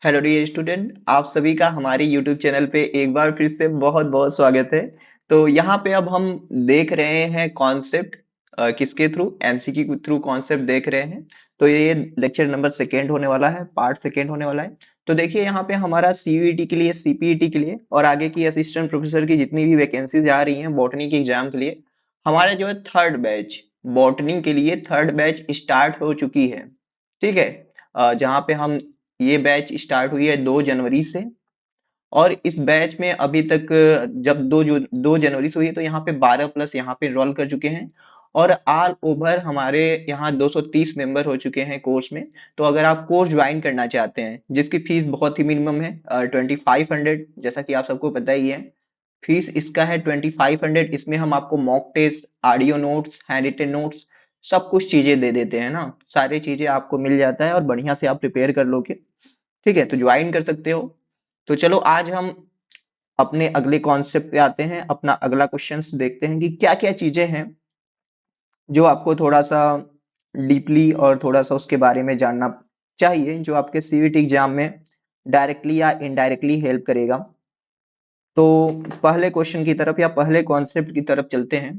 Hello dear student, आप सभी का हमारे यूट्यूब चैनल पे एक बार फिर से बहुत बहुत स्वागत है। तो यहाँ पे अब हम देख रहे हैं कॉन्सेप्ट किसके थ्रू, एमसीक्यू के थ्रू कॉन्सेप्ट देख रहे हैं। तो ये लेक्चर नंबर सेकेंड होने वाला है, पार्ट सेकेंड होने वाला है। तो देखिए यहाँ पे हमारा सीयूईटी के लिए, सीपीईटी के लिए और आगे की असिस्टेंट प्रोफेसर की जितनी भी वैकेंसीज आ रही हैं बॉटनी के एग्जाम के लिए, हमारे जो है थर्ड बैच बॉटनी के लिए थर्ड बैच स्टार्ट हो चुकी है। ठीक है। जहाँ पे हम ये बैच स्टार्ट हुई है 2 जनवरी से। और इस बैच में अभी तक जब 2 जनवरी से हुई है तो यहाँ पे 12 प्लस यहाँ पे एनरोल कर चुके हैं। और ऑल ओवर हमारे यहाँ 230 मेंबर हो चुके हैं कोर्स में। तो अगर आप कोर्स ज्वाइन करना चाहते हैं जिसकी फीस बहुत ही मिनिमम है 2500, जैसा कि आप सबको पता ही है। फीस इसका है 2500। इसमें हम आपको mock test, audio notes, hand written notes, सब कुछ चीजें दे देते हैं ना। सारी चीजें आपको मिल जाता है और बढ़िया से आप प्रिपेयर कर लोगे। ठीक है, तो ज्वाइन कर सकते हो। तो चलो आज हम अपने अगले कॉन्सेप्ट पे आते हैं। अपना अगला क्वेश्चन देखते हैं कि क्या क्या चीजें हैं जो आपको थोड़ा सा डीपली और थोड़ा सा उसके बारे में जानना चाहिए, जो आपके सीवीटी एग्जाम में डायरेक्टली या इनडायरेक्टली हेल्प करेगा। तो पहले क्वेश्चन की तरफ या पहले कॉन्सेप्ट की तरफ चलते हैं।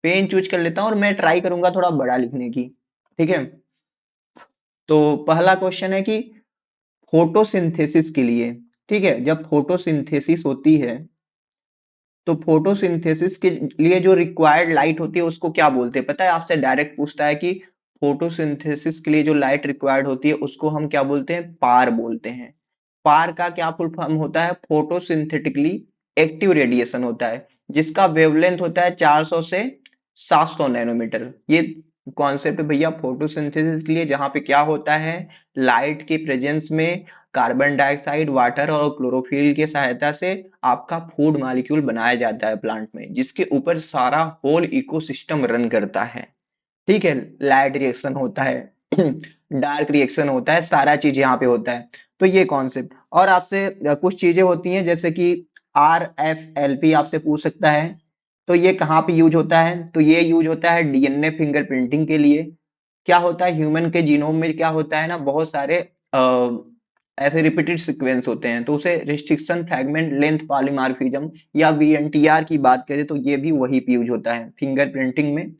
पेन चूज कर लेता हूँ और मैं ट्राई करूंगा थोड़ा बड़ा लिखने की। ठीक है। तो पहला क्वेश्चन है कि फोटोसिंथेसिस के लिए, ठीक है, जब फोटोसिंथेसिस होती है तो फोटोसिंथेसिस के लिए जो रिक्वायर्ड लाइट होती है उसको क्या बोलते हैं? पता है, आपसे डायरेक्ट पूछता है कि फोटोसिंथेसिस के लिए जो लाइट रिक्वायर्ड होती है उसको हम क्या बोलते हैं? पार बोलते हैं। पार का क्या फुल फॉर्म होता है? फोटोसिंथेटिकली एक्टिव रेडिएशन होता है, जिसका वेवलेंथ होता है 400 से 700 नैनोमीटर। ये कॉन्सेप्ट भैया फोटोसिंथेसिस के लिए, जहां पे क्या होता है, लाइट के प्रेजेंस में कार्बन डाइऑक्साइड, वाटर और क्लोरोफिल की सहायता से आपका फूड मॉलिक्यूल बनाया जाता है प्लांट में, जिसके ऊपर सारा होल इकोसिस्टम रन करता है। ठीक है। लाइट रिएक्शन होता है, डार्क रिएक्शन होता है, सारा चीज यहाँ पे होता है। तो ये कॉन्सेप्ट और आपसे कुछ चीजें होती हैं जैसे कि RFLP आपसे पूछ सकता है। तो ये कहाँ पे यूज होता है? तो ये यूज होता है डीएनए फिंगरप्रिंटिंग के लिए। क्या होता है, ह्यूमन के जीनोम में क्या होता है ना, बहुत सारे ऐसे रिपीटेड सीक्वेंस होते हैं, तो उसे रिस्ट्रिक्शन फ्रैगमेंट लेंथ पॉलीमॉर्फिज्म या VNTR की बात करें तो ये भी वही पे यूज होता है फिंगरप्रिंटिंग में।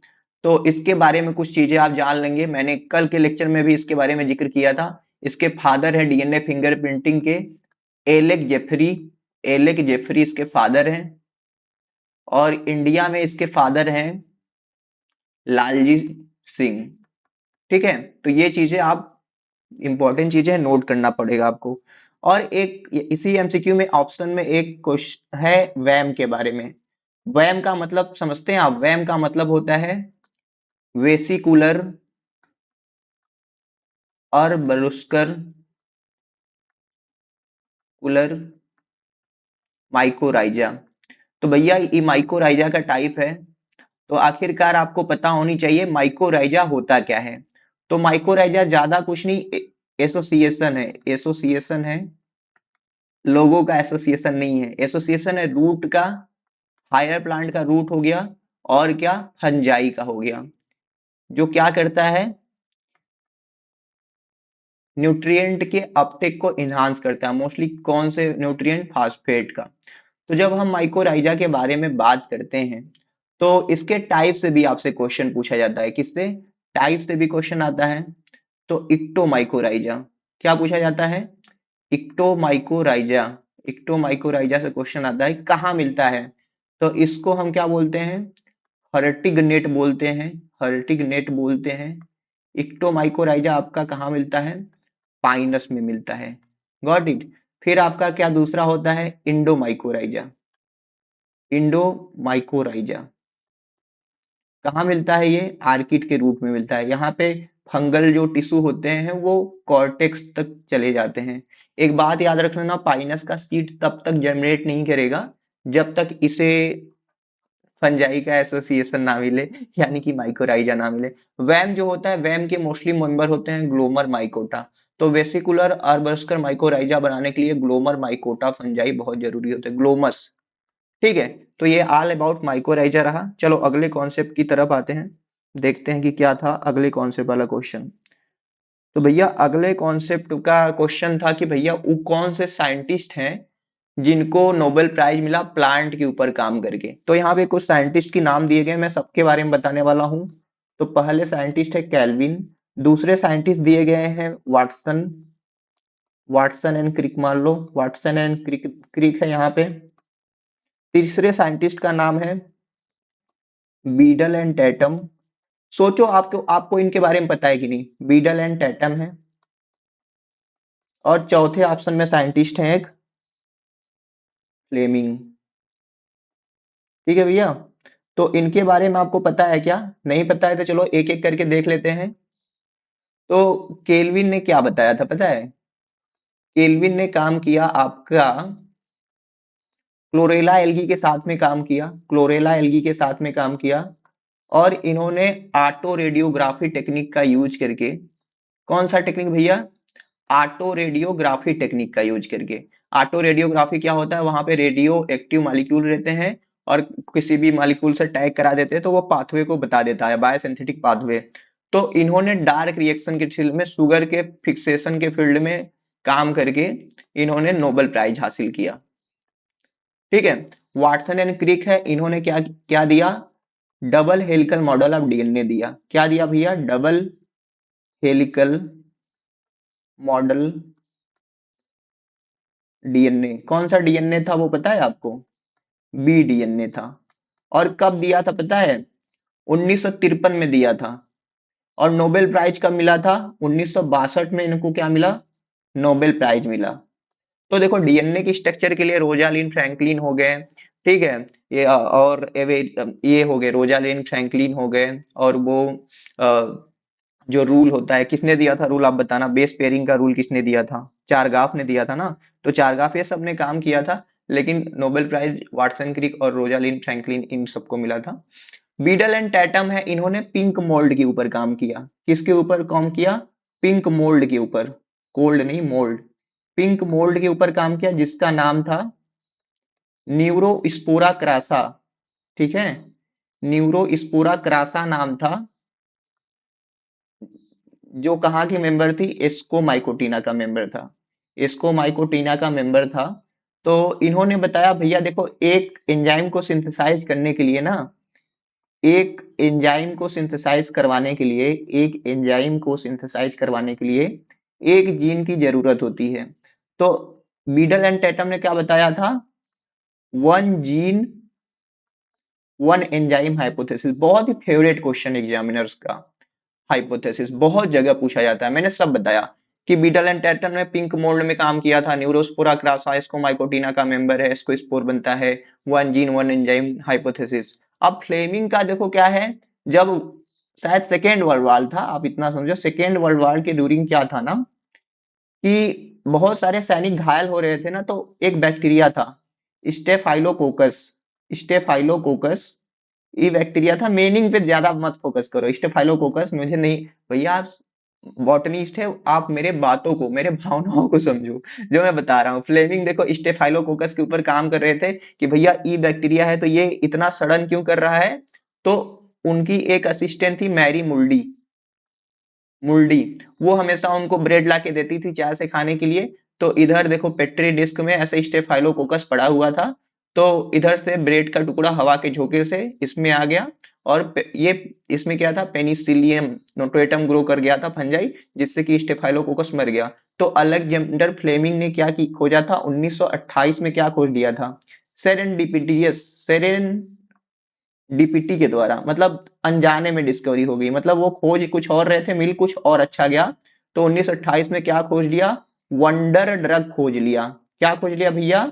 तो इसके बारे में कुछ चीजें आप जान लेंगे, मैंने कल के लेक्चर में भी इसके बारे में जिक्र किया था। इसके फादर है डीएनए फिंगरप्रिंटिंग के एलेक जेफरी। एलेक जेफरी इसके फादर हैं। और इंडिया में इसके फादर हैं लालजी सिंह। ठीक है। तो ये चीजें आप, इंपॉर्टेंट चीजें नोट करना पड़ेगा आपको। और एक इसी एमसीक्यू में ऑप्शन में एक क्वेश्चन है वैम के बारे में। वैम का मतलब समझते हैं आप? वैम का मतलब होता है वेसिकुलर और बलुस्कर कुलर माइकोराइजा। तो भैया ये माइकोराइजा का टाइप है। तो आखिरकार आपको पता होनी चाहिए माइकोराइजा होता क्या है। तो माइकोराइजा ज्यादा कुछ नहीं, एसोसिएशन है। एसोसिएशन है, लोगों का एसोसिएशन नहीं है। एसोसिएशन है रूट का, हायर प्लांट का रूट हो गया, और क्या, फंजाई का हो गया। जो क्या करता है, न्यूट्रिएंट के अपटेक को इनहांस करता है। मोस्टली कौन से न्यूट्रिएंट? फास्फेट का। तो जब हम माइकोराइजा के बारे में बात करते हैं तो इसके टाइप से भी आपसे क्वेश्चन पूछा जाता है। किससे? टाइप से भी क्वेश्चन आता है। तो इक्टोमाइकोराइजा, क्या पूछा जाता है? इक्टोमाइकोराइजा। इक्टोमाइकोराइजा से क्वेश्चन आता है, कहाँ मिलता है? तो इसको हम क्या बोलते हैं? हर्टिग नेट बोलते हैं। हर्टिग नेट बोलते हैं। इक्टोमाइकोराइजा आपका कहाँ मिलता है? पाइनस में मिलता है। Got it. फिर आपका क्या दूसरा होता है? इंडोमाइकोराइजा। इंडोमाइकोराइजा कहाँ मिलता है? ये आर्किड के रूप में मिलता है। यहाँ पे फंगल जो टिश्यू होते हैं वो कॉर्टेक्स तक चले जाते हैं। एक बात याद रख लेना, पाइनस का सीड तब तक जर्मिनेट नहीं करेगा जब तक इसे फंजाई का एसोसिएशन ना मिले, यानी कि माइकोराइजा ना मिले। वैम जो होता है, वैम के मोस्टली मेंबर होते हैं ग्लोमर माइकोटा। तो वेसिकुलर आर्बस्कर माइकोराइजा बनाने के लिए ग्लोमर माइकोटा फंजाई बहुत जरूरी होते हैं, ग्लोमस। ठीक है। तो ये ऑल अबाउट माइकोराइजा रहा। चलो अगले कॉन्सेप्ट की तरफ आते हैं, देखते हैं कि क्या था अगले कॉन्सेप्ट वाला क्वेश्चन। तो भैया अगले कॉन्सेप्ट का क्वेश्चन था कि भैया वो कौन से साइंटिस्ट हैं जिनको नोबेल प्राइज मिला प्लांट के ऊपर काम करके। तो यहाँ पे कुछ साइंटिस्ट के नाम दिए गए, मैं सबके बारे में बताने वाला हूँ। तो पहले साइंटिस्ट है कैल्विन, दूसरे साइंटिस्ट दिए गए हैं वाटसन, वाटसन एंड क्रिक मान लो, वाटसन एंड क्रिक, क्रिक है यहाँ पे। तीसरे साइंटिस्ट का नाम है बीडल एंड टैटम। सोचो आपको आपको इनके बारे में पता है कि नहीं, बीडल एंड टैटम है। और चौथे ऑप्शन में साइंटिस्ट है एक फ्लेमिंग। ठीक है भैया, तो इनके बारे में आपको पता है क्या? नहीं पता है तो चलो एक एक करके देख लेते हैं। तो केल्विन ने क्या बताया था पता है? केल्विन ने काम किया आपका क्लोरेला एल्गी के साथ में काम किया, क्लोरेला एल्गी के साथ में काम किया। और इन्होंने ऑटो रेडियोग्राफी टेक्निक का यूज करके, कौन सा टेक्निक भैया? ऑटो रेडियोग्राफी टेक्निक का यूज करके। ऑटो रेडियोग्राफी क्या होता है? वहां पे रेडियो एक्टिव मॉलिक्यूल रहते हैं और किसी भी मॉलिक्यूल से टैग करा देते हैं तो वो पाथवे को बता देता है, बायोसिंथेटिक पाथवे। तो इन्होंने डार्क रिएक्शन के फील्ड में, शुगर के फिक्सेशन के फील्ड में काम करके इन्होंने नोबेल प्राइज हासिल किया। ठीक है। वाटसन एंड क्रिक है, इन्होंने क्या क्या दिया? Double helical model of DNA दिया। क्या दिया भैया? Double helical model DNA. कौन सा डीएनए था वो पता है आपको? बी डीएनए था। और कब दिया था पता है? 1953 में दिया था। और नोबेल प्राइज कब मिला था? 1962 में इनको क्या मिला? नोबेल प्राइज मिला। तो देखो डीएनए की स्ट्रक्चर के लिए रोजालिन फ्रैंकलिन हो गए, ठीक है, ये और ये हो गए, रोजालिन फ्रैंकलिन हो गए। और वो अ, जो रूल होता है, किसने दिया था रूल आप बताना? बेस पेयरिंग का रूल किसने दिया था? चारगाफ ने दिया था ना। तो चारगाफ ये सब ने काम किया था, लेकिन नोबेल प्राइज वाटसन क्रिक और रोजालिन फ्रैंकलिन इन सबको मिला था। बीडल एंड टैटम है, इन्होंने पिंक मोल्ड के ऊपर काम किया। किसके ऊपर काम किया? पिंक मोल्ड के ऊपर, कोल्ड नहीं मोल्ड, पिंक मोल्ड के ऊपर काम किया, जिसका नाम था न्यूरोस्पोरा क्रासा। ठीक है, न्यूरोस्पोरा क्रासा नाम था, जो कहाँ की मेंबर थी? एस्को माइकोटिना का मेंबर था, एस्को माइकोटिना का मेंबर था। तो इन्होंने बताया भैया देखो, एक एंजाइम को सिंथेसाइज करने के लिए ना, एक एंजाइम को सिंथेसाइज करवाने के लिए, एक एंजाइम को सिंथेसाइज करवाने के लिए एक जीन की जरूरत होती है। तो बीडल एंड टेटम ने क्या बताया था? One gene one enzyme hypothesis. बहुत ही फेवरेट क्वेश्चन एग्जामिनर्स का, हाइपोथेसिस बहुत जगह पूछा जाता है। मैंने सब बताया कि बीटल एंड टैटन ने पिंक मोल्ड में काम किया था, न्यूरोस्पोरा क्रासा इसको माइकोटिना का मेंबर है, इसको स्पोर बनता है, one gene one enzyme hypothesis. अब फ्लेमिंग का देखो क्या है, जब शायद सेकेंड वर्ल्ड वॉर था, आप इतना समझो सेकेंड वर्ल्ड वॉर के ड्यूरिंग क्या था ना, कि बहुत सारे सैनिक घायल हो रहे थे ना, तो एक बैक्टीरिया था स्टेफाइलोकोकस, स्टेफाइलोकोकस ये बैक्टीरिया था। मीनिंग पे ज्यादा मत फोकस करो, स्टेफाइलोकोकस मुझे नहीं, भैया आप बॉटनिस्ट है, आप मेरे बातों को, मेरे भावनाओं को समझो जो मैं बता रहा हूँ। फ्लेमिंग देखो स्टेफाइलोकोकस के ऊपर काम कर रहे थे कि भैया ई बैक्टीरिया है तो ये इतना सड़न क्यों कर रहा है। तो उनकी एक असिस्टेंट थी मैरी मुल्डी, मुल्डी, वो हमेशा उनको ब्रेड ला के देती थी चाय से खाने के लिए। तो इधर देखो पेट्री डिस्क में ऐसे स्टेफाइलोकोकस पड़ा हुआ था, तो इधर से ब्रेड का टुकड़ा हवा के झोंके से इसमें आ गया, और ये इसमें क्या था, पेनिसिलियम नोटेटम ग्रो कर गया था फंजाई, जिससे कि स्टेफाइलोकोकस मर गया। तो अलेक्जेंडर फ्लेमिंग ने क्या की खोजा था 1928 में, क्या खोज दिया था? सेरेंडिपिटियस, डीपीटी के द्वारा, मतलब अनजाने में डिस्कवरी हो गई, मतलब वो खोज कुछ और रहे थे, मिल कुछ और अच्छा गया। तो 1928 में क्या खोज लिया? वंडर ड्रग खोज लिया। क्या खोज लिया भैया?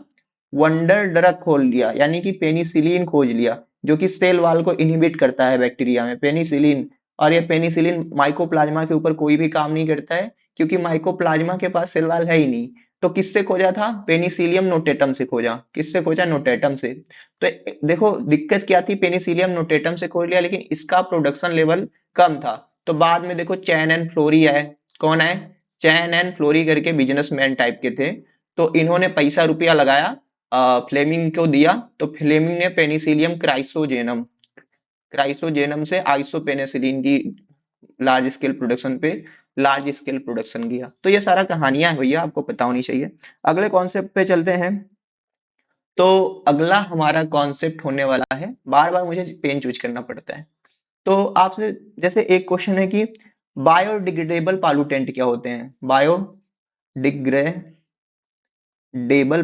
वंडर ड्रग खोज लिया, यानी कि पेनिसिलिन खोज लिया, जो कि सेल वाल को इनहिबिट करता है बैक्टीरिया में, पेनिसिलिन। और ये पेनिसिलिन माइकोप्लाज्मा के ऊपर कोई भी काम नहीं करता है, क्योंकि माइकोप्लाज्मा के पास सेल वाल है ही नहीं। तो किससे खोजा था? पेनिसिलियम नोटेटम से खोजा। किससे खोजा? नोटेटम से। तो देखो दिक्कत क्या थी, पेनिसिलियम नोटेटम से खोज लिया, लेकिन इसका प्रोडक्शन लेवल कम था। तो बाद में देखो चैन एंड फ्लोरी है, कौन है? चैन एंड फ्लोरी करके बिजनेसमैन टाइप के थे। तो इन्होंने पैसा रुपया लगाया, फ्लेमिंग को दिया। तो फ्लेमिंग ने पेनिसिलियम क्राइसोजेनम, क्राइसोजेनम से आइसोपेनिसिलिन की लार्ज स्केल प्रोडक्शन पे लार्ज स्केल प्रोडक्शन किया। तो ये सारा कहानियां है भैया, आपको पता होनी चाहिए। अगले कॉन्सेप्ट पे चलते हैं। तो अगला हमारा कॉन्सेप्ट होने वाला है, बार बार मुझे पेन चूज करना पड़ता है। तो आपसे जैसे एक क्वेश्चन है कि बायोडिग्रेडेबल पॉल्यूटेंट क्या होते हैं? बायोडिग्रेडेबल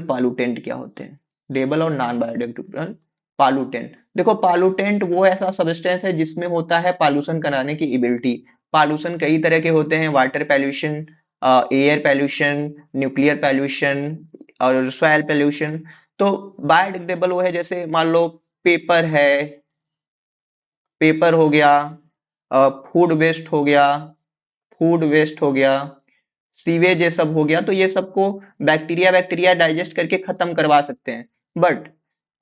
पॉल्यूटेंट क्या होते हैं? डेबल और नॉन बायोडिग्रेडेबल पॉल्यूटेंट। देखो, पॉल्यूटेंट वो ऐसा सब्सटेंस है जिसमें होता है पॉल्यूशन कराने की एबिलिटी। पॉल्यूशन कई तरह के होते हैं, water pollution, air pollution, nuclear pollution और सॉइल पॉल्यूशन। तो बायोडिग्रेडेबल वो है, जैसे मान लो पेपर है, पेपर हो गया, फूड वेस्ट हो गया, फूड वेस्ट हो गया, सीवेज ये सब हो गया। तो ये सबको बैक्टीरिया बैक्टीरिया डाइजेस्ट करके खत्म करवा सकते हैं। बट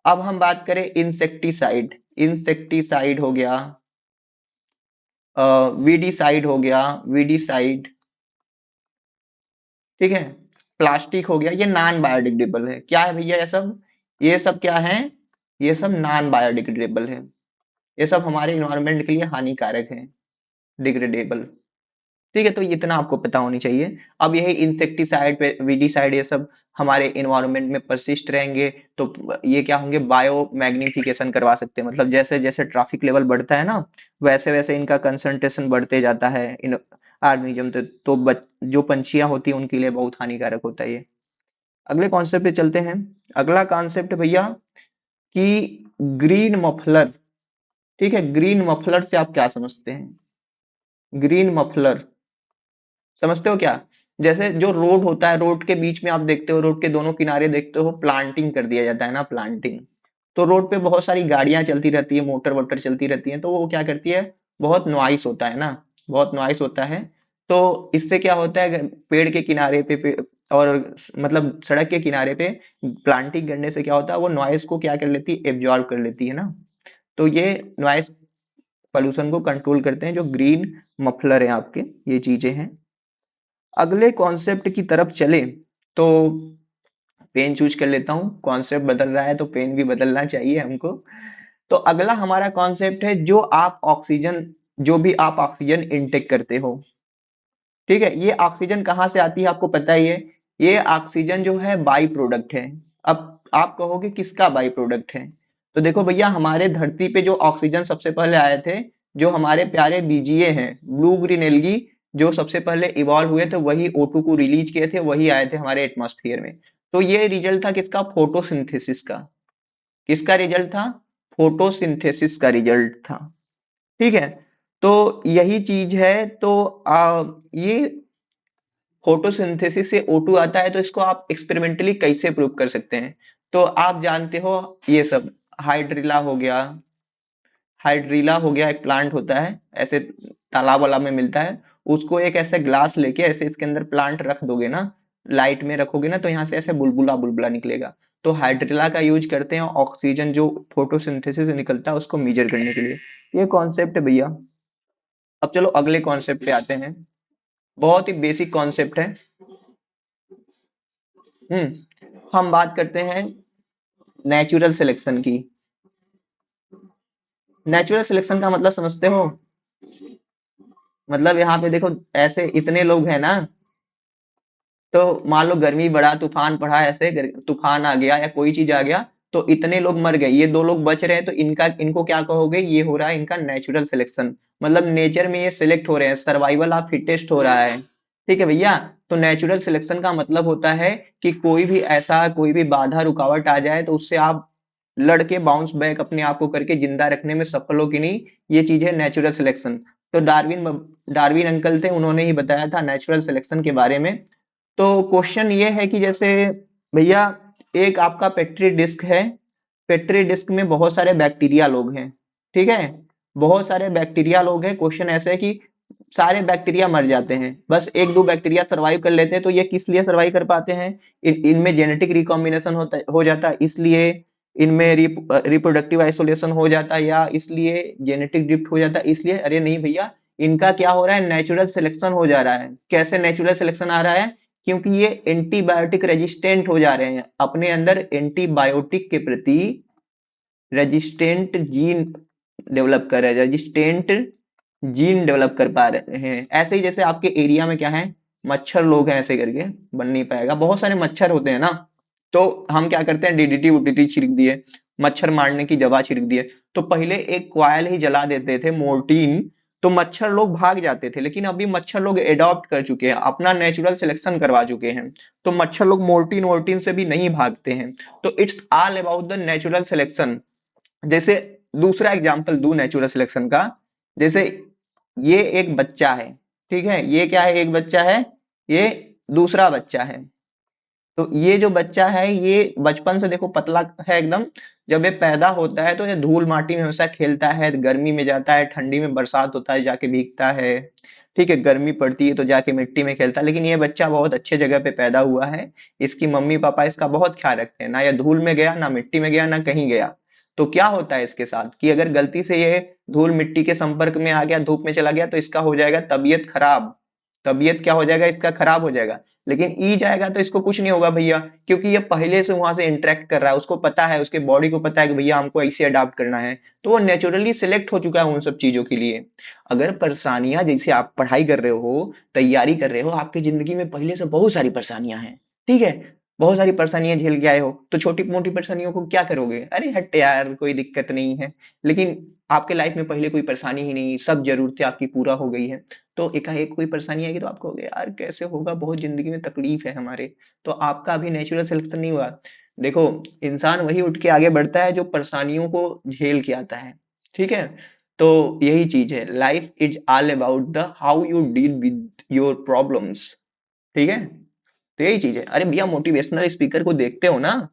अब हम बात करें इंसेक्टिसाइड, इंसेक्टिसाइड हो गया, वीडीसाइड हो गया, वीडीसाइड, ठीक है, प्लास्टिक हो गया, ये नॉन बायोडिग्रेडेबल है। क्या है भैया ये सब? ये सब क्या है? ये सब नॉन बायोडिग्रेडेबल है। ये सब हमारे इन्वायरमेंट के लिए हानिकारक है, डिग्रेडेबल। ठीक है, तो इतना आपको पता होनी चाहिए। अब यही इंसेक्टिसाइड पे वीडीसाइड ये सब हमारे इन्वायरमेंट में परसिस्ट रहेंगे, तो ये क्या होंगे? बायो मैग्निफिकेशन करवा सकते हैं। मतलब जैसे जैसे ट्रैफिक लेवल बढ़ता है ना, वैसे वैसे इनका कंसंट्रेशन बढ़ते जाता है इन ऑर्गेनिज्म। तो जो पंछियां होती हैं उनके लिए बहुत हानिकारक होता है ये। अगले कॉन्सेप्ट पे चलते हैं। अगला कॉन्सेप्ट भैया कि ग्रीन मफलर। ठीक है, ग्रीन मफलर से आप क्या समझते हैं? ग्रीन मफलर समझते हो क्या? जैसे जो रोड होता है, रोड के बीच में आप देखते हो, रोड के दोनों किनारे देखते हो प्लांटिंग कर दिया जाता है ना, प्लांटिंग। तो रोड पे बहुत सारी गाड़ियां चलती रहती है, मोटर वोटर चलती रहती है, तो वो क्या करती है? बहुत नॉइस होता है ना, बहुत नॉइस होता है। तो इससे क्या होता है, पेड़ के किनारे और मतलब सड़क के किनारे पे प्लांटिंग करने से क्या होता है, वो नॉइस को क्या कर लेती है? एब्जॉर्ब कर लेती है ना। तो ये नॉइस पोल्यूशन को कंट्रोल करते हैं, जो ग्रीन मफलर है आपके, ये चीजें हैं। अगले कॉन्सेप्ट की तरफ चले तो पेन चूज कर लेता हूँ। कॉन्सेप्ट बदल रहा है तो पेन भी बदलना चाहिए हमको। तो अगला हमारा कॉन्सेप्ट है, जो भी आप ऑक्सीजन इनटेक करते हो, ठीक है, ये ऑक्सीजन कहाँ से आती है आपको पता ही है। ये ऑक्सीजन जो है बाई प्रोडक्ट है। अब आप कहोगे किसका बाई प्रोडक्ट है? तो देखो भैया, हमारे धरती पे जो ऑक्सीजन सबसे पहले आए थे, जो हमारे प्यारे बीजीए हैं, ब्लू ग्रीन एल्गी, जो सबसे पहले इवॉल्व हुए थे, वही O2 को रिलीज किए थे, वही आए थे हमारे एटमॉस्फेयर में। तो ये रिजल्ट था किसका? फोटोसिंथेसिस का। किसका रिजल्ट था? फोटोसिंथेसिस का रिजल्ट था। ठीक है, तो यही चीज है। तो ये फोटोसिंथेसिस से O2 आता है, तो इसको आप एक्सपेरिमेंटली कैसे प्रूव कर सकते हैं? तो आप जानते हो ये सब, हाइड्रिला हो गया, हाइड्रिला हो गया, एक प्लांट होता है, ऐसे तालाब वाला में मिलता है। उसको एक ऐसे ग्लास लेके ऐसे इसके अंदर प्लांट रख दोगे ना, लाइट में रखोगे ना, तो यहाँ से ऐसे बुलबुला बुलबुला निकलेगा। तो हाइड्रिला का यूज करते हैं ऑक्सीजन जो फोटोसिंथेसिस से निकलता है उसको मेजर करने के लिए। ये कॉन्सेप्ट है भैया। अब चलो अगले कॉन्सेप्ट पे आते हैं। बहुत ही बेसिक कॉन्सेप्ट है। हम बात करते हैं नेचुरल सिलेक्शन की। नेचुरल सिलेक्शन का मतलब समझते हो? मतलब यहाँ पे देखो, ऐसे इतने लोग हैं ना, तो मान लो गर्मी बढ़ा, तूफान पड़ा, ऐसे तूफान आ गया या कोई चीज आ गया, तो इतने लोग मर गए, ये दो लोग बच रहे हैं, तो इनको क्या कहोगे? ये हो रहा है इनका नेचुरल सिलेक्शन। मतलब नेचर में ये सिलेक्ट हो रहे हैं, सर्वाइवल ऑफ फिटेस्ट हो रहा है। ठीक है भैया। तो नेचुरल सिलेक्शन का मतलब होता है कि कोई भी बाधा रुकावट आ जाए तो उससे आप लड़के बाउंस बैक अपने आप को करके जिंदा रखने में सफल हो कि नहीं, ये चीज है नेचुरल सिलेक्शन। तो डार्विन अंकल थे, उन्होंने ही बताया था नेचुरल सिलेक्शन के बारे में। तो क्वेश्चन ये है कि जैसे भैया, एक आपका पेट्री डिस्क है, पेट्री डिस्क में बहुत सारे बैक्टीरिया लोग हैं, ठीक है, बहुत सारे बैक्टीरिया लोग हैं। क्वेश्चन ऐसा है कि सारे बैक्टीरिया मर जाते हैं, बस एक दो बैक्टीरिया सरवाइव कर लेते हैं। तो ये किस लिए सरवाइव कर पाते हैं? इनमें जेनेटिक रिकॉम्बिनेशन हो जाता है, इसलिए इनमें रिप्रोडक्टिव आइसोलेशन हो जाता है, या इसलिए जेनेटिक ड्रिफ्ट हो जाता है, इसलिए? अरे नहीं भैया, इनका क्या हो रहा है? नेचुरल सिलेक्शन हो जा रहा है। कैसे नेचुरल सिलेक्शन आ रहा है? क्योंकि ये एंटीबायोटिक रेजिस्टेंट हो जा रहे हैं, अपने अंदर एंटीबायोटिक के प्रति रेजिस्टेंट जीन डेवलप कर रहे हैं, रेजिस्टेंट जीन डेवलप कर पा रहे हैं। ऐसे ही जैसे आपके एरिया में क्या है, मच्छर लोग हैं ऐसे करके, बन नहीं पाएगा, बहुत सारे मच्छर होते हैं ना, तो हम क्या करते हैं, डीडीटी उडीटी छिड़क दिए, मच्छर मारने की दवा छिड़क दिए। तो पहले एक कॉयल ही जला देते थे, मोर्टीन, तो मच्छर लोग भाग जाते थे। लेकिन अभी मच्छर लोग एडॉप्ट कर चुके हैं, अपना नेचुरल सिलेक्शन करवा चुके हैं, तो मच्छर लोग मोर्टीन वोर्टीन से भी नहीं भागते हैं। तो it's all about the natural selection. जैसे दूसरा एग्जांपल दू नेचुरल सिलेक्शन का, जैसे ये एक बच्चा है, ठीक है, ये क्या है, एक बच्चा है, ये दूसरा बच्चा है। तो ये जो बच्चा है ये बचपन से देखो पतला है एकदम, जब ये पैदा होता है तो ये धूल माटी में हमेशा खेलता है, गर्मी में जाता है, ठंडी में बरसात होता है जाके भीगता है, ठीक है, गर्मी पड़ती है तो जाके मिट्टी में खेलता है। लेकिन ये बच्चा बहुत अच्छे जगह पे पैदा हुआ है, इसकी मम्मी पापा इसका बहुत ख्याल रखते हैं, ना ये धूल में गया, ना मिट्टी में गया, ना कहीं गया। तो क्या होता है इसके साथ कि अगर गलती से ये धूल मिट्टी के संपर्क में आ गया, धूप में चला गया, तो इसका हो जाएगा तबीयत खराब। तबीयत क्या हो जाएगा, इसका खराब हो जाएगा। लेकिन ई जाएगा तो इसको कुछ नहीं होगा भैया, क्योंकि ये पहले से वहां से इंटरेक्ट कर रहा है, उसको पता है, उसके बॉडी को पता है कि भैया हमको ऐसे अडाप्ट करना है, तो वो नेचुरली सिलेक्ट हो चुका है उन सब चीजों के लिए। अगर परेशानियां, जैसे आप पढ़ाई कर रहे हो, तैयारी कर रहे हो, आपकी जिंदगी में पहले से बहुत सारी परेशानियां हैं, ठीक है, बहुत सारी परेशानियां झेल के आए हो, तो छोटी मोटी परेशानियों को क्या करोगे, अरे हट यार कोई दिक्कत नहीं है। लेकिन आपके लाइफ में पहले कोई परेशानी ही नहीं, सब जरूरतें आपकी पूरा हो गई है, तो एकाएक कोई परेशानी आएगी तो आप कहोगे यार कैसे होगा, बहुत जिंदगी में तकलीफ है हमारे। तो आपका अभी नेचुरल सिलेक्शन नहीं हुआ। देखो, इंसान वही उठ के आगे बढ़ता है जो परेशानियों को झेल के आता है, ठीक है। तो यही चीज है, life is all about the how you deal with your problems, ठीक है। तो यही चीज है। अरे भैया मोटिवेशनल स्पीकर को देखते हो ना,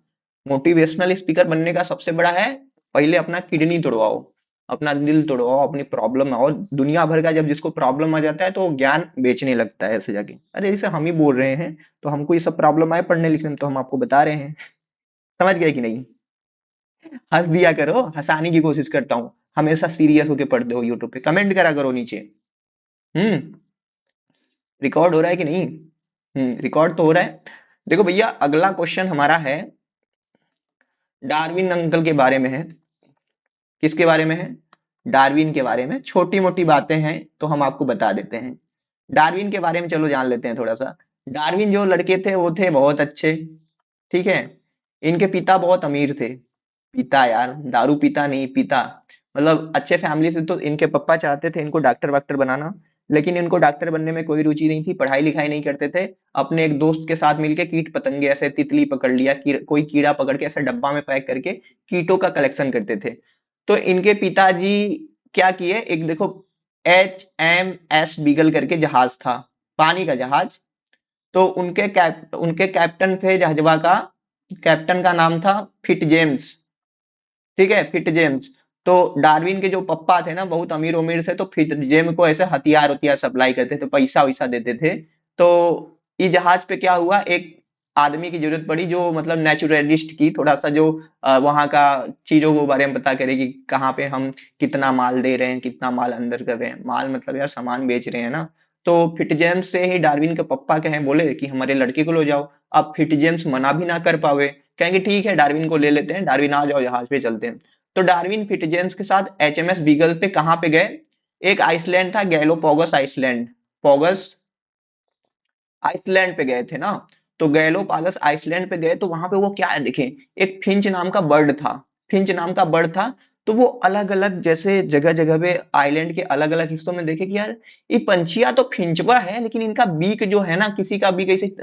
मोटिवेशनल स्पीकर बनने का सबसे बड़ा है, पहले अपना किडनी तोड़वाओ, अपना दिल तोड़वाओ, अपनी प्रॉब्लम आओ, दुनिया भर का जब जिसको प्रॉब्लम आ जाता है तो वो ज्ञान बेचने लगता है ऐसे जाके, अरे जैसे हम ही बोल रहे हैं, तो हमको ये सब प्रॉब्लम आए पढ़ने लिखने में, तो हम आपको बता रहे हैं। समझ गए कि नहीं। हंस दिया करो, हंसाने की कोशिश करता हूँ, हमेशा सीरियस होके पढ़ते हो यूट्यूब पे, कमेंट करा करो नीचे। हम्म। रिकॉर्ड हो रहा है कि नहीं। रिकॉर्ड तो हो रहा है। देखो भैया अगला क्वेश्चन हमारा है, डार्विन अंकल के बारे में है। किसके बारे में है, डार्विन के बारे में। छोटी मोटी बातें हैं तो हम आपको बता देते हैं। डार्विन के बारे में चलो जान लेते हैं थोड़ा सा। डार्विन जो लड़के थे वो थे बहुत अच्छे, ठीक है। इनके पिता बहुत अमीर थे, पिता यार दारू पीता नहीं, पिता मतलब अच्छे फैमिली से। तो इनके पापा चाहते थे इनको डॉक्टर वाक्टर बनाना, लेकिन इनको डॉक्टर बनने में कोई रुचि नहीं थी, पढ़ाई लिखाई नहीं करते थे। अपने एक दोस्त के साथ मिलके कीट पतंगे, ऐसे तितली पकड़ लिया, कोई कीड़ा पकड़ के ऐसे डब्बा में पैक करके कीटों का कलेक्शन करते थे। तो इनके पिताजी क्या किए, एक देखो HMS बीगल करके जहाज था, पानी का जहाज। तो उनके कैप्टन थे जहाजवा का, कैप्टन का नाम था फिट जेम्स, ठीक है, फिट जेम्स। तो डार्विन के जो पप्पा थे ना बहुत अमीर उमीर थे, तो फिट जेम को ऐसे हथियार उथियार सप्लाई करते थे, पैसा वैसा देते थे। तो इस जहाज पे क्या हुआ, एक आदमी की जरूरत पड़ी जो मतलब नेचुरलिस्ट की, थोड़ा सा जो वहां का चीजों के बारे में पता करे कि कहाँ पे हम कितना माल दे रहे हैं, कितना माल अंदर कर रहे हैं, माल मतलब यार सामान बेच रहे हैं ना। तो फिटजेम्स से ही डार्विन के पप्पा कहे, बोले कि हमारे लड़के को ले जाओ। अब फिटजेम्स मना भी ना कर पावे, कहेंगे ठीक है डार्विन को ले लेते हैं, डार्विन आ जाओ जहाज पे चलते हैं। तो डार्विन फिटजेम्स के साथ HMS बीगल पे कहाँ पे गए, एक आइसलैंड था गैलोपोगस आइसलैंड, पोगस आइसलैंड पे गए थे ना। तो गैलोपागस आइसलैंड पे गए तो वहां पे वो क्या है देखें, एक फिंच नाम का बर्ड था, फिंच नाम का बर्ड था। तो वो अलग अलग जैसे जगह जगह पे आइलैंड के अलग अलग हिस्सों में देखे कि यार ये पंछिया तो फिंचवा है, लेकिन इनका बीक जो है ना, किसी का बीक ऐसे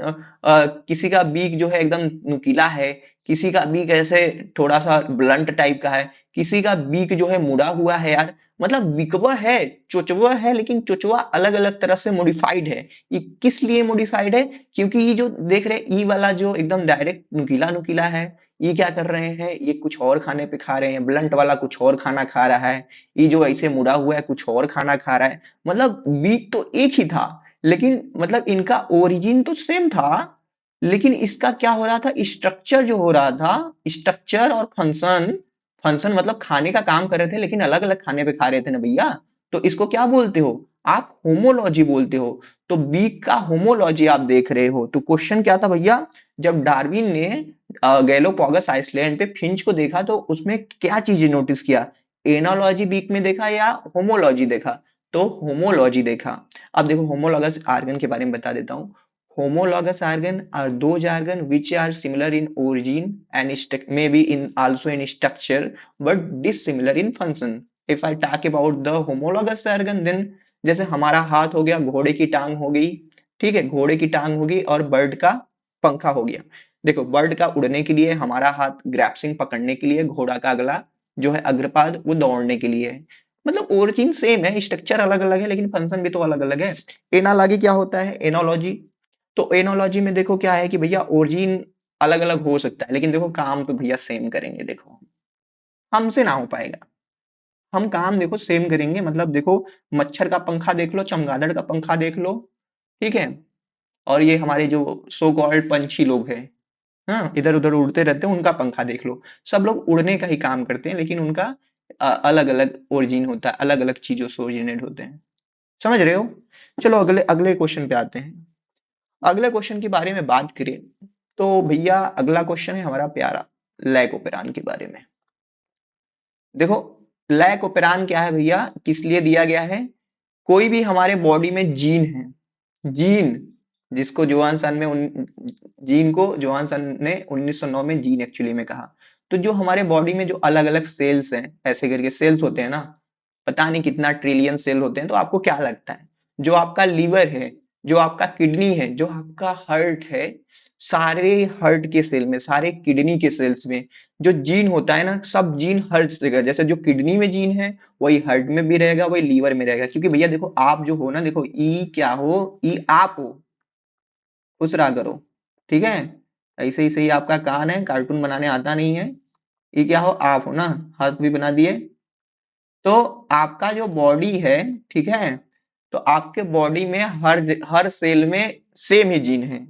किसी का बीक जो है एकदम नुकीला है, किसी का बीक ऐसे थोड़ा सा ब्लंट टाइप का है, किसी का बीक जो है मुड़ा हुआ है यार। मतलब बिकवा है, चोचवा है, लेकिन चोचवा अलग अलग तरह से मॉडिफाइड है। ये किस लिए मॉडिफाइड है, क्योंकि ये जो देख रहे हैं ई वाला जो एकदम डायरेक्ट नुकीला नुकीला है, ये क्या कर रहे हैं, ये कुछ और खाने पे खा रहे हैं, ब्लंट वाला कुछ और खाना खा रहा है, ये जो ऐसे मुड़ा हुआ है कुछ और खाना खा रहा है। मतलब बीक तो एक ही था, लेकिन मतलब इनका ओरिजिन तो सेम था, लेकिन इसका क्या हो रहा था, स्ट्रक्चर जो हो रहा था, स्ट्रक्चर और फंक्शन, फंक्शन मतलब खाने का काम कर रहे थे लेकिन अलग अलग खाने पे खा रहे थे ना भैया। तो इसको क्या बोलते हो आप, होमोलॉजी बोलते हो। तो बीक का होमोलॉजी आप देख रहे हो। तो क्वेश्चन क्या था भैया, जब डार्विन ने गैलोपोगस आइसलैंड पे फिंच को देखा तो उसमें क्या चीजें नोटिस किया, एनालॉजी बीक में देखा या होमोलॉजी देखा। तो होमोलॉजी देखा। अब देखो होमोलॉगस आर्गन के बारे में बता देता हूँ। Homologous organ are those organ which are similar in origin and maybe in also in structure but dissimilar in function. If I talk about the homologous organ then जैसे हमारा हाथ हो गया, घोड़े की टांग हो गई, ठीक है, घोड़े की टांग होगी और बर्ड का पंखा हो गया। देखो बर्ड का उड़ने के लिए, हमारा हाथ ग्रैप्सिंग पकड़ने के लिए, घोड़ा का अगला जो है अग्रपाद वो दौड़ने के लिए है। मतलब ओरिजिन सेम है, स्ट्रक्चर अलग अलग है लेकिन फंक्शन भी तो अलग अलग है। एनालॉजी क्या होता है? एनोलॉजी, तो एनोलॉजी में देखो क्या है कि भैया ओरिजिन अलग अलग हो सकता है लेकिन देखो काम तो भैया सेम करेंगे। देखो हमसे ना हो पाएगा, हम काम देखो सेम करेंगे। मतलब देखो मच्छर का पंखा देख लो, चमगादड़ का पंखा देख लो, ठीक है, और ये हमारे जो सो कॉल्ड पंछी लोग हैं, हाँ, इधर उधर उड़ते रहते हैं, उनका पंखा देख लो। सब लोग उड़ने का ही काम करते हैं लेकिन उनका अलग अलग ओरिजिन होता है, अलग अलग चीजों से ओरिजिनेट होते हैं। समझ रहे हो? चलो अगले अगले क्वेश्चन पे आते हैं। अगले क्वेश्चन के बारे में बात करें तो भैया अगला क्वेश्चन है हमारा प्यारा लैक ओपेरान के बारे में। देखो लैक ओपेरान क्या है भैया, किस लिए दिया गया है? कोई भी हमारे बॉडी में जीन है, जीन जिसको जोहानसन में जीन को जोहानसन ने 1909 में जीन एक्चुअली में कहा। तो जो हमारे बॉडी में जो अलग अलग सेल्स हैं, ऐसे करके सेल्स होते हैं ना, पता नहीं कितना ट्रिलियन सेल होते हैं। तो आपको क्या लगता है जो आपका लीवर है, जो आपका किडनी है, जो आपका हार्ट है, सारे हार्ट के सेल में, सारे किडनी के सेल्स में जो जीन होता है ना, सब जीन हर जगह, जैसे जो किडनी में जीन है वही हार्ट में भी रहेगा, वही लीवर में रहेगा। क्योंकि भैया देखो आप जो हो ना, देखो ई क्या हो, ई आप हो, खुश रहा करो, ठीक है। ऐसे ही सही आपका कान है, कार्टून बनाने आता नहीं है। ये क्या हो, आप हो ना, हाथ भी बना दिए। तो आपका जो बॉडी है, ठीक है, तो आपके बॉडी में हर हर सेल में सेम ही जीन है।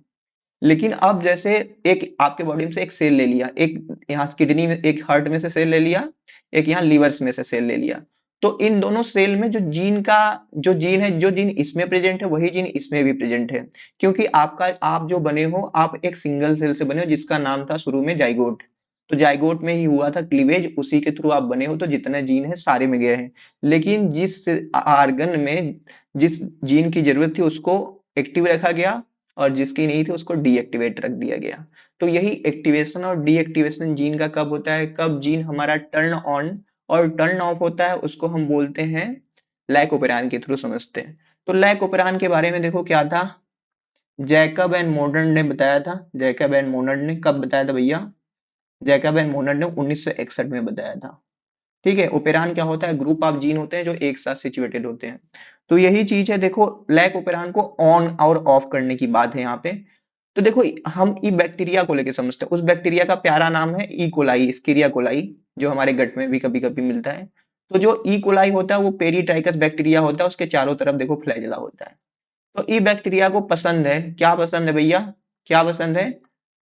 लेकिन अब जैसे एक आपके बॉडी में से एक सेल ले लिया, एक यहाँ किडनी में, एक हार्ट में से सेल ले लिया, एक यहाँ लीवर्स में से सेल ले लिया, तो इन दोनों सेल में जो जीन का जो जीन है, जो जीन इसमें प्रेजेंट है वही जीन इसमें भी प्रेजेंट है। क्योंकि आपका आप जो बने हो, आप एक सिंगल सेल से बने हो जिसका नाम था शुरू में जाइगोट। तो जाइगोट में ही हुआ था क्लीवेज, उसी के थ्रू आप बने हो, तो जितने जीन है सारे में गए हैं। लेकिन जिस आर्गन में जिस जीन की जरूरत थी उसको एक्टिव रखा गया और जिसकी नहीं थी उसको डीएक्टिवेट रख दिया गया। तो यही एक्टिवेशन और डीएक्टिवेशन जीन का कब होता है, कब जीन हमारा टर्न ऑन और टर्न ऑफ होता है, उसको हम बोलते हैं लैक ओपेरान के थ्रू समझते हैं। तो लैक ओपेरान के बारे में देखो क्या था, जैकब एंड मोनर्ड ने बताया था। जैकब एंड मोनर्ड ने कब बताया था भैया? जैकब एंड मोनर्ड ने 1961 में बताया था। ठीक है, ओपेरान क्या होता है? ग्रुप ऑफ जीन होते हैं जो एक साथ सिचुएटेड होते हैं। तो यही चीज है, देखो लैक ओपेरान को ऑन और ऑफ करने की बात है यहाँ पे। तो देखो हम ई बैक्टीरिया को लेके समझते हैं, उस बैक्टीरिया का प्यारा नाम है ई कोलाई, स्कीरिया कोलाई, जो हमारे गट में भी कभी कभी मिलता है। तो जो ई कोलाई होता है वो पेरीट्राइकस बैक्टीरिया होता है, उसके चारों तरफ देखो फ्लैजेला होता है। तो ई बैक्टीरिया को पसंद है, क्या पसंद है भैया, क्या पसंद है?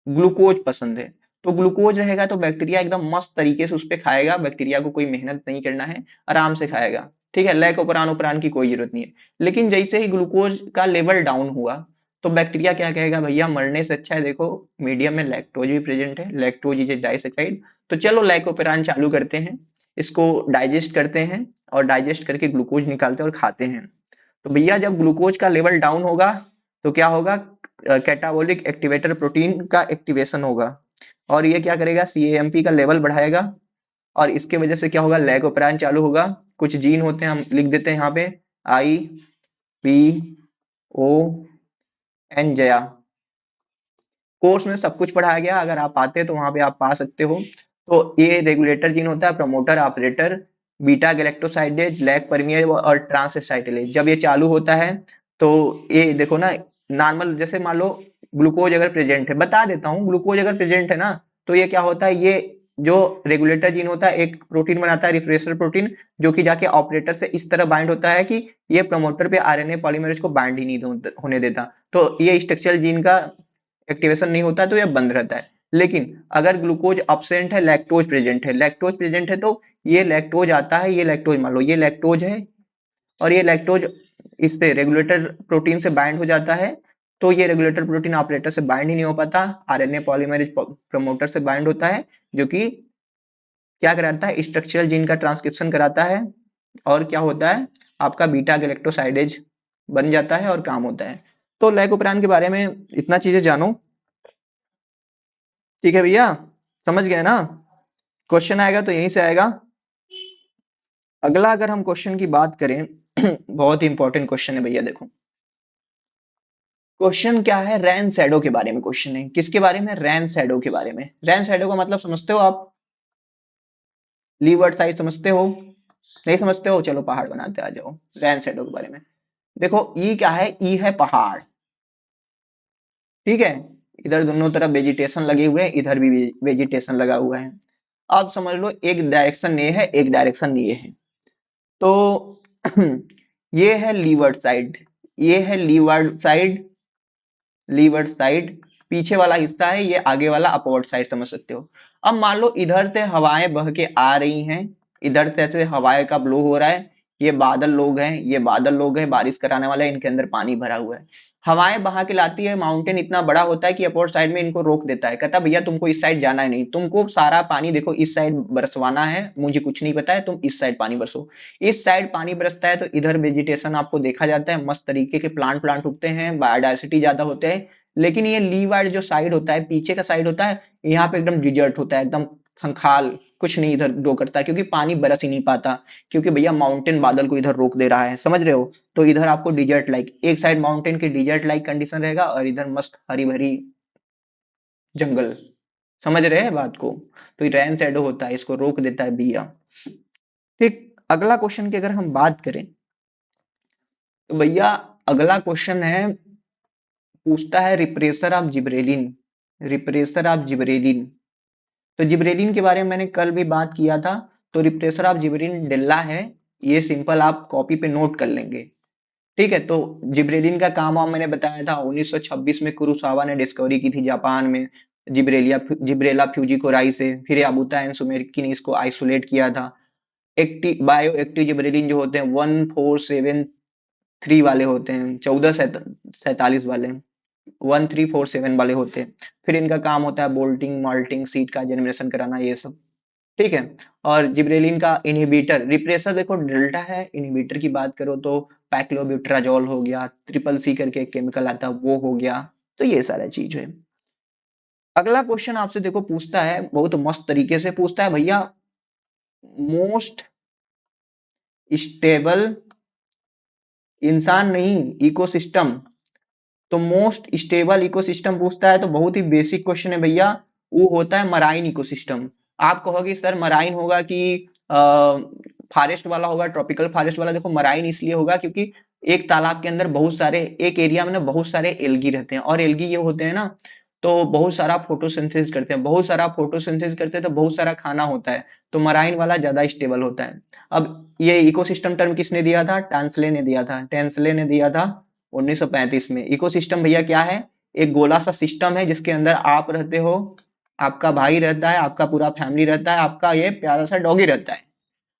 ग्लूकोज पसंद है। तो ग्लूकोज रहेगा तो बैक्टीरिया एकदम मस्त तरीके से उस पे खाएगा, बैक्टीरिया को कोई मेहनत नहीं करना है, आराम से खाएगा। ठीक है, लैक ओपरान ओपरान की कोई जरूरत नहीं है। लेकिन जैसे ही ग्लूकोज का लेवल डाउन हुआ तो बैक्टीरिया क्या कहेगा, भैया मरने से अच्छा है देखो मीडियम में लैक्टोज भी प्रेजेंट है, लैक्टोज इज ए डाइसैकाराइड, तो चलो लैकोपेरान चालू करते हैं, इसको डाइजेस्ट करते हैं और डाइजेस्ट करके ग्लूकोज निकालते हैं और खाते हैं। तो भैया जब ग्लूकोज का लेवल डाउन होगा तो क्या होगा, कैटाबोलिक एक्टिवेटर प्रोटीन का एक्टिवेशन होगा और ये क्या करेगा, सीएमपी का लेवल बढ़ाएगा और इसके वजह से क्या होगा, लैकोपेराइन चालू होगा। कुछ जीन होते हैं, हम लिख देते हैं यहाँ पे, I P O N Jaya. Course में सब पढ़ पढ़ाया गया, अगर आप आते हैं तो वहां पे आप पा सकते हो। तो ये रेगुलेटर जीन होता है, promoter operator, beta galactosidase, lac permease और ट्रांसएसाइटिलेज। जब ये चालू होता है तो ये देखो ना, नॉर्मल जैसे मान लो ग्लूकोज अगर प्रेजेंट है, बता देता हूँ, ग्लूकोज अगर प्रेजेंट है ना तो ये क्या होता है, ये जो रेगुलेटर जीन होता है एक प्रोटीन बनाता है, रिफ्रेशर प्रोटीन, जो कि जाके ऑपरेटर से इस तरह बाइंड होता है कि ये प्रमोटर पे आरएनए पॉलीमरेज को बाइंड ही नहीं होने देता। तो ये स्ट्रक्चरल जीन का एक्टिवेशन नहीं होता तो ये बंद रहता है। लेकिन अगर ग्लूकोज अब्सेंट है, लैक्टोज प्रेजेंट है, लैक्टोज प्रेजेंट है, तो ये लैक्टोज आता है, ये लैक्टोज मान लो ये लैक्टोज है और ये लैक्टोज इससे रेगुलेटर प्रोटीन से बाइंड हो जाता है। तो ये रेगुलेटर प्रोटीन ऑपरेटर से बाइंड ही नहीं हो पाता, आरएनए पॉलीमरेज प्रमोटर से बाइंड होता है, जो कि क्या कराता है, स्ट्रक्चरल जीन का ट्रांसक्रिप्शन कराता है। और क्या होता है, आपका बीटा गैलेक्टोसाइडेज बन जाता है और काम होता है। तो लाइकोपेन के बारे में इतना चीजें जानो। ठीक है भैया, समझ गए ना? क्वेश्चन आएगा तो यहीं से आएगा। अगला अगर हम क्वेश्चन की बात करें बहुत ही इंपॉर्टेंट क्वेश्चन है भैया, देखो क्वेश्चन क्या है, रैन शैडो के बारे में क्वेश्चन है। किसके बारे में? रैन शैडो के बारे में। रैन शैडो का मतलब समझते हो आप? लीवर्ड साइड समझते हो? नहीं समझते हो? चलो पहाड़ बनाते आ जाओ। रैन शैडो के बारे में देखो, ई क्या है? ई है पहाड़, ठीक है। इधर दोनों तरफ वेजिटेशन लगे हुए हैं, इधर भी वेजिटेशन लगा हुआ है। अब समझ लो एक डायरेक्शन ये है, एक डायरेक्शन ये है। तो ये है लीवर्ड साइड, ये है लीवर्ड साइड, लीवर्ड साइड पीछे वाला हिस्सा है, ये आगे वाला अपवर्ड साइड समझ सकते हो। अब मान लो इधर से हवाएं बह के आ रही हैं, इधर से ऐसे हवाएं का ब्लो हो रहा है, ये बादल लोग हैं, ये बादल लोग हैं, बारिश कराने वाले हैं, इनके अंदर पानी भरा हुआ है। हवाएं बहा के लाती है, माउंटेन इतना बड़ा होता है कि अपवर्ड साइड में इनको रोक देता है, कहता भैया तुमको इस साइड जाना है नहीं, तुमको सारा पानी देखो इस साइड बरसवाना है, मुझे कुछ नहीं पता है, तुम इस साइड पानी बरसो। इस साइड पानी बरसता है तो इधर वेजिटेशन आपको देखा जाता है, मस्त तरीके के प्लांट प्लांट उगते हैं, बायोडाइवर्सिटी ज्यादा होते हैं। लेकिन ये लीवार्ड जो साइड होता है, पीछे का साइड होता है, यहाँ पे एकदम डिजर्ट होता है, एकदम खंखाल, कुछ नहीं इधर ग्रो करता है, क्योंकि पानी बरस ही नहीं पाता, क्योंकि भैया माउंटेन बादल को इधर रोक दे रहा है, समझ रहे हो? तो इधर आपको डिजर्ट लाइक, एक साइड माउंटेन की डिजर्ट लाइक कंडीशन रहेगा और इधर मस्त हरी भरी जंगल। समझ रहे हैं बात को? तो रेन शैडो होता है, इसको रोक देता है भैया। ठीक। अगला क्वेश्चन की अगर हम बात करें तो भैया अगला क्वेश्चन है, पूछता है refresher of gibberellin, refresher of gibberellin. तो जिब्रेलिन के बारे में मैंने कल भी बात किया था। तो रिप्रेशर ऑफ जिब्रेलिन डेल्ला है, ये सिंपल आप कॉपी पे नोट कर लेंगे। ठीक है, तो जिब्रेलिन का काम वाम मैंने बताया था, 1926 में कुरोसावा ने डिस्कवरी की थी जापान में, जिब्रेला फ्यूजिकोराई से। फिर याबुता एंड सुमेरकी ने इसको आइसोलेट किया था। एक्टिव बायो एक्टिव जिब्रेलिन जो होते हैं 1473 वाले होते हैं, 1447 वाले, 1347 वाले होते हैं। फिर इनका काम होता है बोल्टिंग माल्टिंग सीड का जनरेशन कराना, ये सब। ठीक है। और जिब्रेलिन का इनहिबिटर रिप्रेसर देखो डेल्टा है, इनहिबिटर की बात करो तो पैक्लोब्यूट्राजोल हो गया, ट्रिपल सी करके एक केमिकल आता है वो हो गया। तो ये सारा चीज है। अगला क्वेश्चन आपसे देखो पूछता है, बहुत मस्त तरीके से पूछता है भैया, मोस्ट स्टेबल, इंसान नहीं इकोसिस्टम, तो मोस्ट स्टेबल इकोसिस्टम पूछता है, तो बहुत ही बेसिक क्वेश्चन है भैया, वो होता है मराइन इकोसिस्टम। आप कहोगे सर मराइन होगा कि फॉरेस्ट वाला होगा, ट्रॉपिकल फॉरेस्ट वाला? देखो मराइन इसलिए होगा क्योंकि एक तालाब के अंदर बहुत सारे, एक एरिया में ना बहुत सारे एल्गी रहते हैं, और एल्गी ये होते हैं ना, तो बहुत सारा फोटोसिंथेसिस करते हैं, बहुत सारा फोटोसिंथेसिस करते हैं तो बहुत सारा खाना होता है, तो मराइन वाला ज्यादा स्टेबल होता है। अब ये इकोसिस्टम टर्म किसने दिया था? टांसले ने दिया था, टेंसले ने दिया था 1935 में। इकोसिस्टम भैया क्या है? एक गोला सा सिस्टम है जिसके अंदर आप रहते हो, आपका भाई रहता है, आपका पूरा फैमिली रहता है, आपका ये प्यारा सा डॉगी रहता है,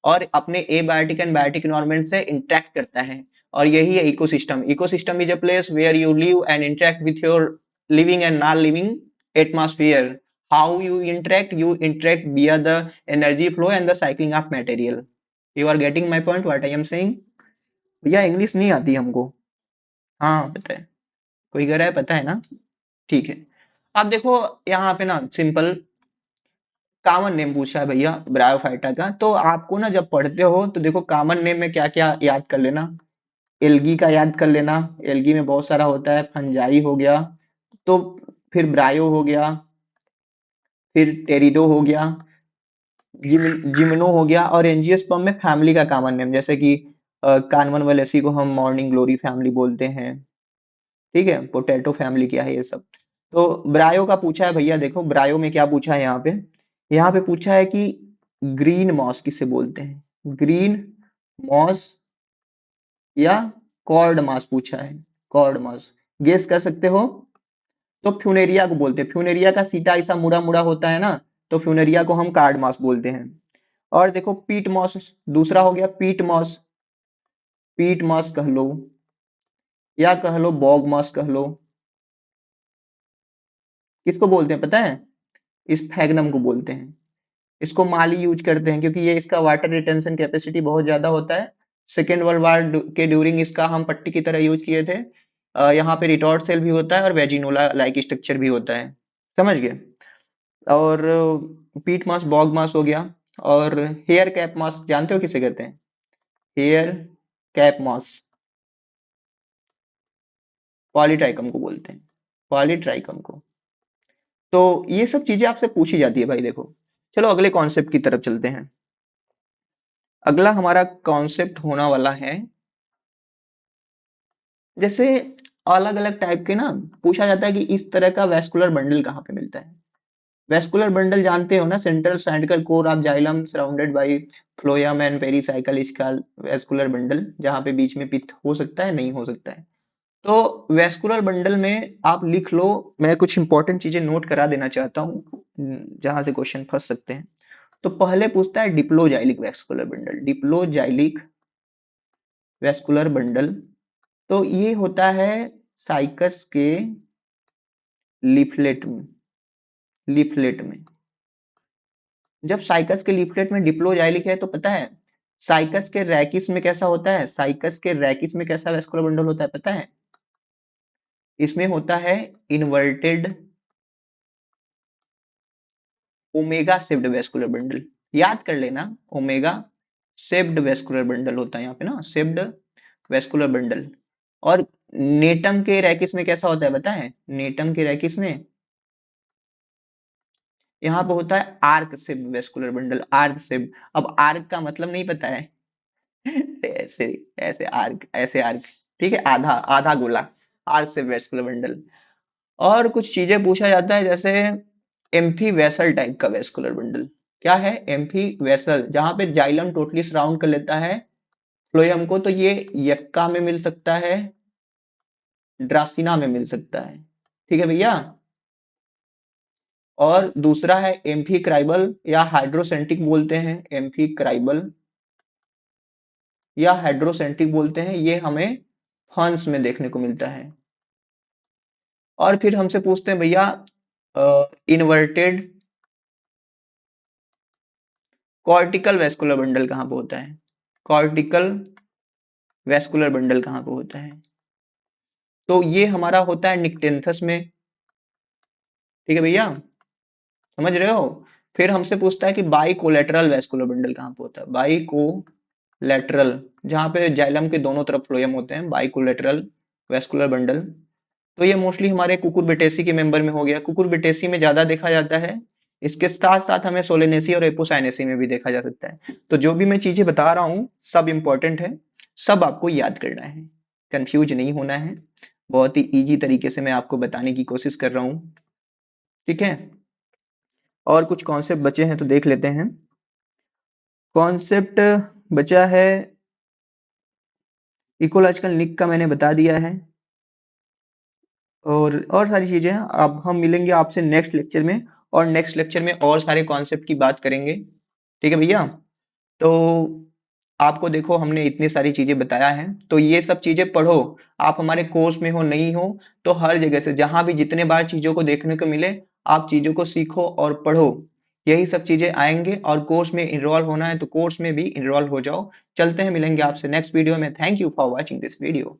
और अपने एबायोटिक एंड बायोटिक एनवायरनमेंट से इंटरेक्ट करता है, और यही है ecosystem. Ecosystem is a place where you live and interact with your living and non living atmosphere. How you interact via the energy flow and the cycling of material. You are getting my point what I am saying? भैया English नहीं आती हमको। हाँ पता है, कोई कह रहा है पता है ना? ठीक है। अब देखो यहाँ पे ना सिंपल कॉमन नेम पूछा है भैया ब्रायोफाइटा का, तो आपको ना जब पढ़ते हो तो देखो कॉमन नेम में क्या क्या याद कर लेना। एल्गी का याद कर लेना, एल्गी में बहुत सारा होता है, फंजाई हो गया, तो फिर ब्रायो हो गया, फिर टेरिडो हो गया, जिम्नो हो गया, और एंजियोस्पर्म में फैमिली का कॉमन नेम, जैसे कि कानवन वलेसी को हम मॉर्निंग ग्लोरी फैमिली बोलते हैं। ठीक है, पोटैटो फैमिली क्या है, ये सब। तो ब्रायो का पूछा है भैया, देखो ब्रायो में क्या पूछा है यहाँ पे, यहाँ पे पूछा है कि ग्रीन मॉस किसे बोलते हैं, ग्रीन मॉस या कॉर्ड मॉस पूछा है, कॉर्ड मॉस। गेस कर सकते हो? तो फ्यूनेरिया को बोलते हैं, फ्यूनेरिया का सीटा ऐसा मुड़ा मुड़ा होता है ना, तो फ्यूनेरिया को हम कार्ड मॉस बोलते हैं। और देखो पीट मॉस दूसरा हो गया, पीट मॉस, पीट मॉस कह लो, या कह लो बॉग मॉस कह लो। किसको बोलते हैं पता है? इस फैगनम को बोलते हैं। इसको माली यूज करते हैं क्योंकि ये इसका वाटर रिटेंशन कैपेसिटी बहुत ज्यादा होता है, सेकेंड वर्ल्ड वार के ड्यूरिंग इसका हम पट्टी की तरह यूज किए थे। यहाँ पे रिटॉर्ट सेल भी होता है और वेजिनोला लाइक स्ट्रक्चर भी होता है, समझ गए। और पीट मास बॉग मास हो गया। और हेयर कैप मास जानते हो किसे कहते हैं? हेयर कैप मास पॉलीट्राइकम को बोलते हैं, पॉलीट्राइकम को। तो ये सब चीजें आपसे पूछी जाती है भाई। देखो चलो अगले कॉन्सेप्ट की तरफ चलते हैं। अगला हमारा कॉन्सेप्ट होने वाला है, जैसे अलग अलग टाइप के ना पूछा जाता है कि इस तरह का वेस्कुलर बंडल कहाँ पे मिलता है। वेस्कुलर बंडल जानते हो ना, central cylindrical core of xylem surrounded by phloem and pericycle scale vascular bundle, जहाँ पे बीच में पित्त हो सकता है, नहीं हो सकता है। तो वेस्कुलर बंडल में आप लिख लो, मैं कुछ इंपॉर्टेंट चीजें नोट करा देना चाहता हूँ जहां से क्वेश्चन फंस सकते हैं। तो पहले पूछता है डिप्लोजाइलिक वेस्कुलर बंडल, डिप्लोजाइलिक वेस्कुलर बंडल। तो ये होता है साइकस के लीफलेट में, लीफलेट में। जब साइकस के लीफलेट में डिप्लोजाइलिक है तो पता है साइकस के रैकिस में कैसा होता है, साइकस के रैकिस में कैसा वेस्कुलर बंडल होता है पता है? इसमें होता है inverted omega shaped vascular bundle. याद कर लेना, ओमेगा शेप्ड वेस्कुलर बंडल होता है यहाँ पे ना, शेप्ड वेस्कुलर बंडल। और नेटम के रैकिस में कैसा होता है पता है? नेटम के रैकिस में यहाँ पे होता है arc shaped vascular bundle, arc shape. अब आर्क का मतलब नहीं पता है? ऐसे ऐसे आर्क, ऐसे आर्क, ठीक है, आधा आधा गोला, आर्क शेप वेस्कुलर बंडल। और कुछ चीजें पूछा जाता है जैसे एम्फी वेसल टाइप का वेस्कुलर बंडल। क्या है? एम्फी वेसल, जहां पे जाइलम टोटली सराउंड कर लेता है फ्लोएम को। तो ये यक्का में मिल सकता है, ड्रासिना में मिल सकता है, ठीक है भैया। और दूसरा है एम्फीक्राइबल या हाइड्रोसेंट्रिक बोलते हैं, एम्फीक्राइबल या हाइड्रोसेंट्रिक बोलते हैं, ये हमें फंस में देखने को मिलता है। और फिर हमसे पूछते हैं भैया इन्वर्टेड कॉर्टिकल वेस्कुलर बंडल कहाँ पे होता है? कॉर्टिकल वेस्कुलर बंडल कहाँ पे होता है? तो ये हमारा होता है निक्टेंथस में, ठीक है भैया, समझ रहे हो। फिर हमसे पूछता है कि बाई कोलेटरल वेस्कुलर बंडल कहाँ पे होता है? बाई कोलेटरल, जहाँ पे जाइलम के दोनों तरफ फ्लोएम होते हैं, बाई कोलेटरल वेस्कुलर बंडल। तो ये मोस्टली हमारे कुकुरबिटेसी के मेंबर में हो गया, कुकुरबिटेसी में ज्यादा देखा जाता है। इसके साथ साथ हमें सोलेनेसी और एपोसाइनेसी में भी देखा जा सकता है। तो जो भी मैं चीजें बता रहा हूँ सब इंपॉर्टेंट है, सब आपको याद करना है, कंफ्यूज नहीं होना है। बहुत ही इजी तरीके से मैं आपको बताने की कोशिश कर रहा हूँ, ठीक है। और कुछ कॉन्सेप्ट बचे हैं तो देख लेते हैं। कॉन्सेप्ट बचा है इकोलॉजिकल निक का, मैंने बता दिया है। और सारी चीजें हैं। अब हम मिलेंगे आपसे नेक्स्ट लेक्चर में, और नेक्स्ट लेक्चर में और सारे कॉन्सेप्ट की बात करेंगे, ठीक है भैया। तो आपको देखो हमने इतनी सारी चीजें बताया है, तो ये सब चीजें पढ़ो। आप हमारे कोर्स में हो नहीं हो, तो हर जगह से जहां भी जितने बार चीजों को देखने को मिले आप चीजों को सीखो और पढ़ो। यही सब चीजें आएंगे, और कोर्स में इनरोल होना है तो कोर्स में भी इनरोल हो जाओ। चलते हैं, मिलेंगे आपसे नेक्स्ट वीडियो में। Thank you for watching this video.